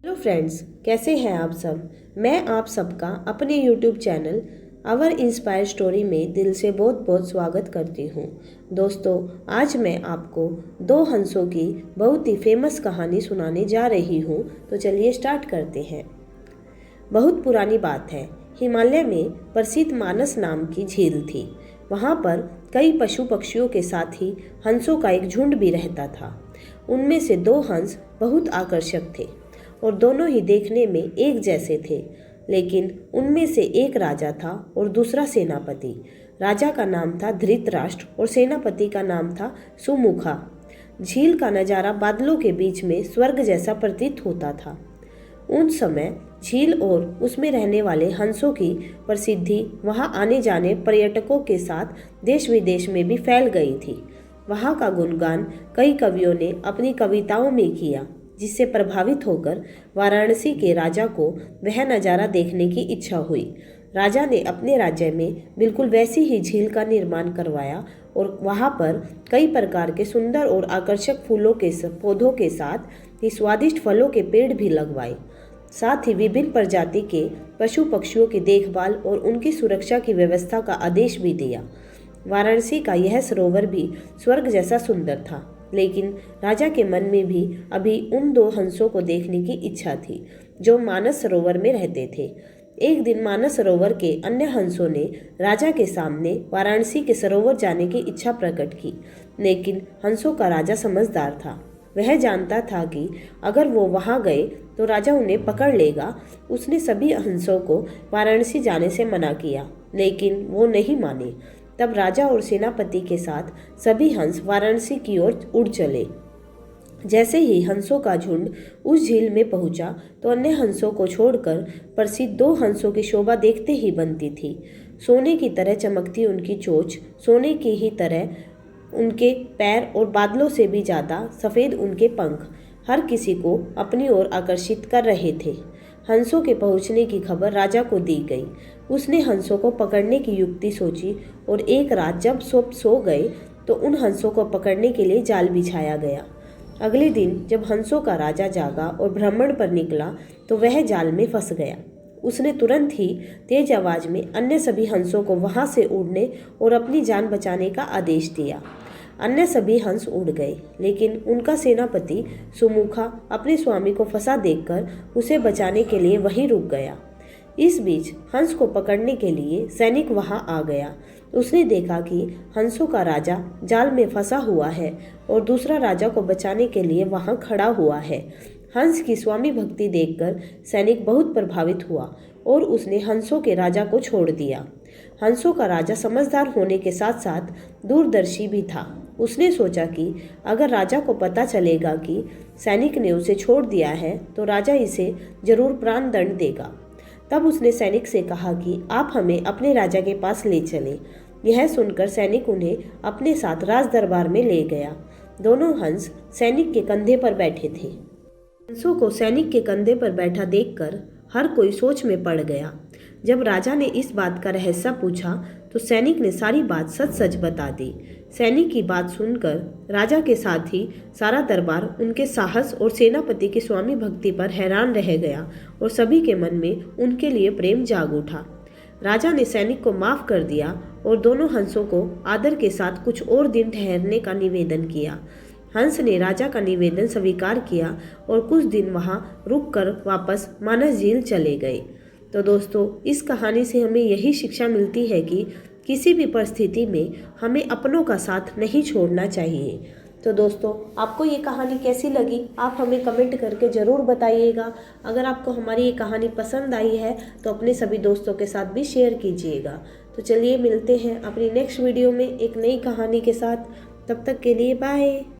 Hello friends, कैसे हैं आप सब। मैं आप सबका अपने YouTube channel our inspire story में दिल से बहुत बहुत स्वागत करती हूँ। दोस्तों, आज मैं आपको दो हंसों की बहुत ही फेमस कहानी सुनाने जा रही हूँ। तो चलिए स्टार्ट करते हैं। बहुत पुरानी बात है। हिमालय में प्रसिद्ध मानस नाम की झील थी। वहाँ पर कई पशु पक्षियों के साथ ही हंसों का एक झुंड भी रहता था। उनमें से दो हंस बहुत आकर्षक थे और दोनों ही देखने में एक जैसे थे। लेकिन उनमें से एक राजा था और दूसरा सेनापति। राजा का नाम था धृतराष्ट्र और सेनापति का नाम था सुमुखा। झील का नज़ारा बादलों के बीच में स्वर्ग जैसा प्रतीत होता था। उन समय झील और उसमें रहने वाले हंसों की प्रसिद्धि वहां आने जाने पर्यटकों के साथ देश विदेश में भी फैल गई थी। वहां का गुणगान कई कवियों ने अपनी कविताओं में किया, जिससे प्रभावित होकर वाराणसी के राजा को वह नज़ारा देखने की इच्छा हुई। राजा ने अपने राज्य में बिल्कुल वैसी ही झील का निर्माण करवाया और वहां पर कई प्रकार के सुंदर और आकर्षक फूलों के पौधों के साथ ही स्वादिष्ट फलों के पेड़ भी लगवाए। साथ ही विभिन्न प्रजाति के पशु पक्षियों की देखभाल और उनकी सुरक्षा की व्यवस्था का आदेश भी दिया। वाराणसी का यह सरोवर भी स्वर्ग जैसा सुंदर था, लेकिन राजा के मन में भी अभी उन दो हंसों को देखने की इच्छा थी जो मानस सरोवर में रहते थे। एक दिन मानस सरोवर के अन्य हंसों ने राजा के सामने वाराणसी के सरोवर जाने की इच्छा प्रकट की, लेकिन हंसों का राजा समझदार था। वह जानता था कि अगर वो वहां गए तो राजा उन्हें पकड़ लेगा। उसने सभी हंसों को वाराणसी जाने से मना किया, लेकिन वो नहीं माने। तब राजा और सेनापति के साथ सभी हंस वाराणसी की ओर उड़ चले। जैसे ही हंसों का झुंड उस झील में पहुंचा तो अन्य हंसों को छोड़कर प्रसिद्ध दो हंसों की शोभा देखते ही बनती थी। सोने की तरह चमकती उनकी चोंच, सोने की ही तरह उनके पैर और बादलों से भी ज़्यादा सफ़ेद उनके पंख हर किसी को अपनी ओर आकर्षित कर रहे थे। हंसों के पहुंचने की खबर राजा को दी गई। उसने हंसों को पकड़ने की युक्ति सोची और एक रात जब सब सो गए तो उन हंसों को पकड़ने के लिए जाल बिछाया गया। अगले दिन जब हंसों का राजा जागा और भ्रमण पर निकला तो वह जाल में फंस गया। उसने तुरंत ही तेज आवाज में अन्य सभी हंसों को वहां से उड़ने और अपनी जान बचाने का आदेश दिया। अन्य सभी हंस उड़ गए, लेकिन उनका सेनापति सुमुखा अपने स्वामी को फंसा देखकर उसे बचाने के लिए वहीं रुक गया। इस बीच हंस को पकड़ने के लिए सैनिक वहां आ गया। उसने देखा कि हंसों का राजा जाल में फंसा हुआ है और दूसरा राजा को बचाने के लिए वहां खड़ा हुआ है। हंस की स्वामी भक्ति देखकर सैनिक बहुत प्रभावित हुआ और उसने हंसों के राजा को छोड़ दिया। हंसों का राजा समझदार होने के साथ साथ दूरदर्शी भी था। उसने सोचा कि अगर राजा को पता चलेगा कि सैनिक ने उसे छोड़ दिया है तो राजा इसे जरूर प्राण दंड देगा। तब उसने सैनिक से कहा कि आप हमें अपने राजा के पास ले चलें। यह सुनकर सैनिक उन्हें अपने साथ राज दरबार में ले गया। दोनों हंस सैनिक के कंधे पर बैठे थे। हंसों को सैनिक के कंधे पर बैठा देखकर हर कोई सोच में पड़ गया। जब राजा ने इस बात का रहस्य पूछा तो सैनिक ने सारी बात सच सच बता दी। सैनिक की बात सुनकर राजा के साथ ही सारा दरबार उनके साहस और सेनापति की स्वामी भक्ति पर हैरान रह गया और सभी के मन में उनके लिए प्रेम जाग उठा। राजा ने सैनिक को माफ कर दिया और दोनों हंसों को आदर के साथ कुछ और दिन ठहरने का निवेदन किया। हंस ने राजा का निवेदन स्वीकार किया और कुछ दिन वहां रुककर वापस मानस झील चले गए। तो दोस्तों, इस कहानी से हमें यही शिक्षा मिलती है कि किसी भी परिस्थिति में हमें अपनों का साथ नहीं छोड़ना चाहिए। तो दोस्तों, आपको ये कहानी कैसी लगी आप हमें कमेंट करके ज़रूर बताइएगा। अगर आपको हमारी ये कहानी पसंद आई है तो अपने सभी दोस्तों के साथ भी शेयर कीजिएगा। तो चलिए मिलते हैं अपनी नेक्स्ट वीडियो में एक नई कहानी के साथ। तब तक के लिए बाय।